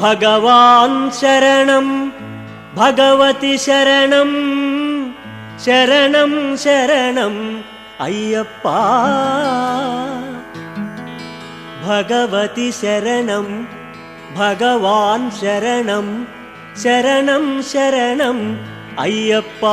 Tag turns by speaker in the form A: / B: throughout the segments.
A: భగవాన్ శరణం భగవతి శరణం శరణం శరణం అయ్యప్ప భగవతి శరణం భగవాన్ శరణం శరణం శరణం అయ్యప్ప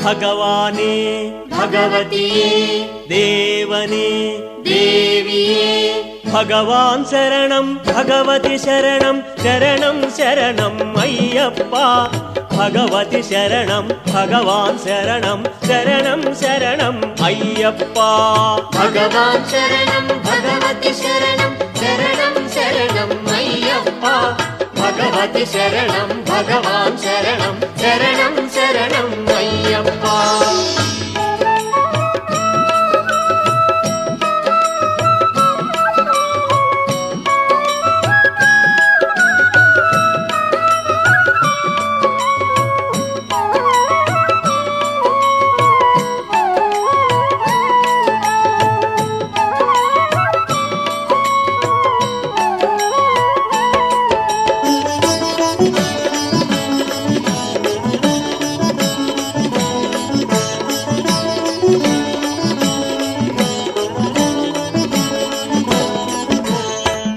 A: భగవానే
B: భగవతియే
A: దేవనే
B: దేవియే
A: భగవాన్ శరణం భగవతి శరణం శరణం శరణం అయ్యప్ప భగవతి శరణం భగవాన్ శరణం శరణం శరణం అయ్యప్ప
B: భగవాన్ శరణం భగవతి శరణం శరణం శరణం అయ్యప్ప భగవతి శరణం భగవాన్ శరణం శరణం శరణం అయ్యప్ప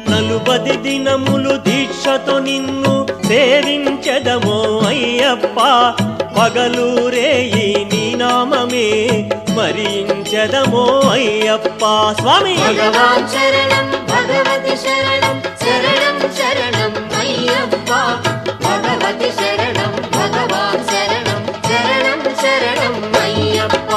A: నలుబది దినములు దీక్షతో నిన్ను సేవించెదమో అయ్యప్ప పగలూరేయి నీ నామమే స్మరించెదమో అయ్యప్ప స్వామి
B: భగవాన్ శరణం భగవతి శరణం శరణం శరణం అయ్యప్ప భగవతి శరణం భగవాన్ శరణం శరణం శరణం అయ్యప్ప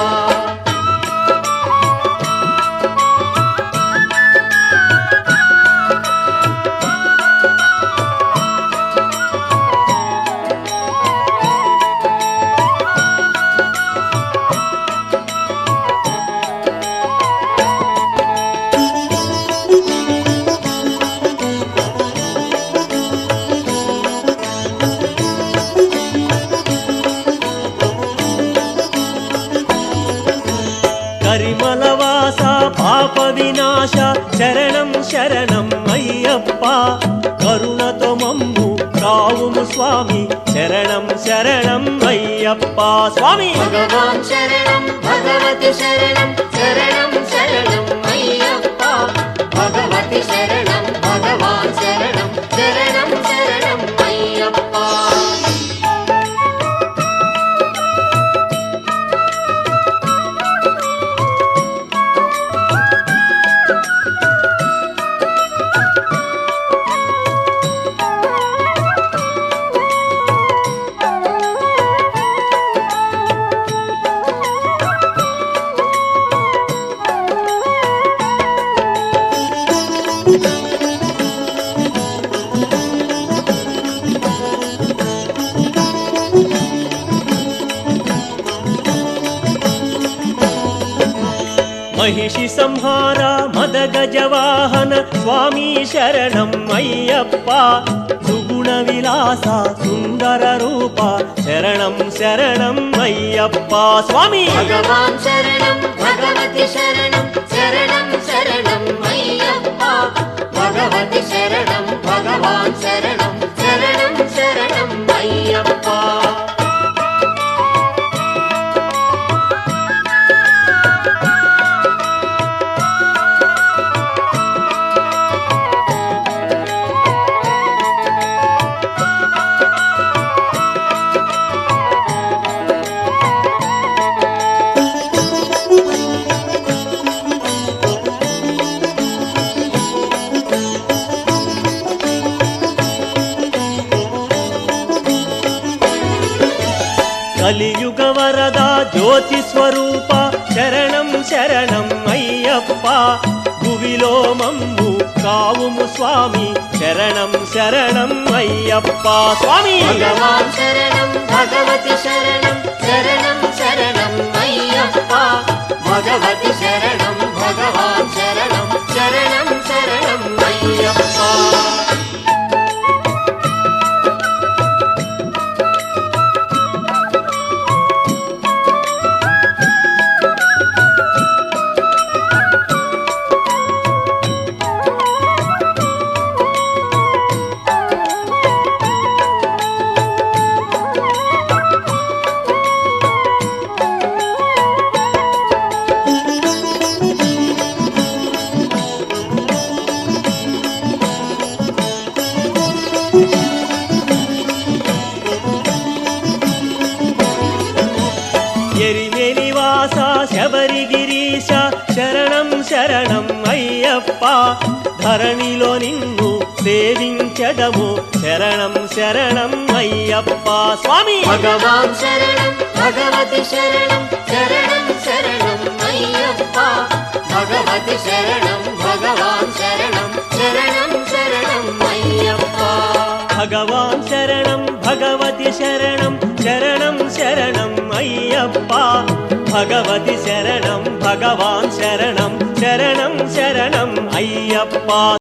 A: కరిమలవాస పాప వినాశ శరణం శరణం అయ్యప్ప కరుణతో మమ్ము కావుము స్వామి శరణం శరణం అయ్యప్ప స్వామి
B: భగవాన్ శరణం భగవతి శరణం శరణం శరణం అయ్యప్ప భగవతి శరణం భగవాన్ శరణం శరణం శరణం అయ్యప్ప
A: మహిషి సంహార మద గజవాహన స్వామి శరణం అయ్యప్ప సుగుణ విలాస సుందర రూప శరణం శరణం అయ్యప్ప స్వామి
B: భగవాన్ శరణం భగవతి శరణం శరణం శరణం అయ్యప్ప భగవతి శరణం భగవాన్ శరణం శరణం శరణం అయ్యప్ప
A: కలియుగ వరద జ్యోతి స్వరూప శరణం శరణం అయ్యప్ప భువిలో మమ్ము కావుము స్వామి శరణం శరణం అయ్యప్ప స్వామి
B: భగవాన్ శరణం భగవతి శరణం శరణం శరణం అయ్యప్ప భగవతి శరణం భగవాన్ శరణం శరణం శరణం అయ్యప్ప
A: ఎరిమెలివాస శబరిగిరీశ శరణం శరణం అయ్యప్ప ధరణిలో నిన్ను సేవించదము శరణం శరణం అయ్యప్ప స్వామి
B: భగవాన్ శరణం భగవతి శరణం శరణం శరణం అయ్యప్ప భగవతి శరణం భగవాన్ శరణం శరణం శరణం అయ్యప్ప
A: భగవాన్ శరణం భగవతి శరణం శరణం శరణం అయ్యప్ప భగవతి శరణం భగవాన్ శరణం శరణం శరణం అయ్యప్ప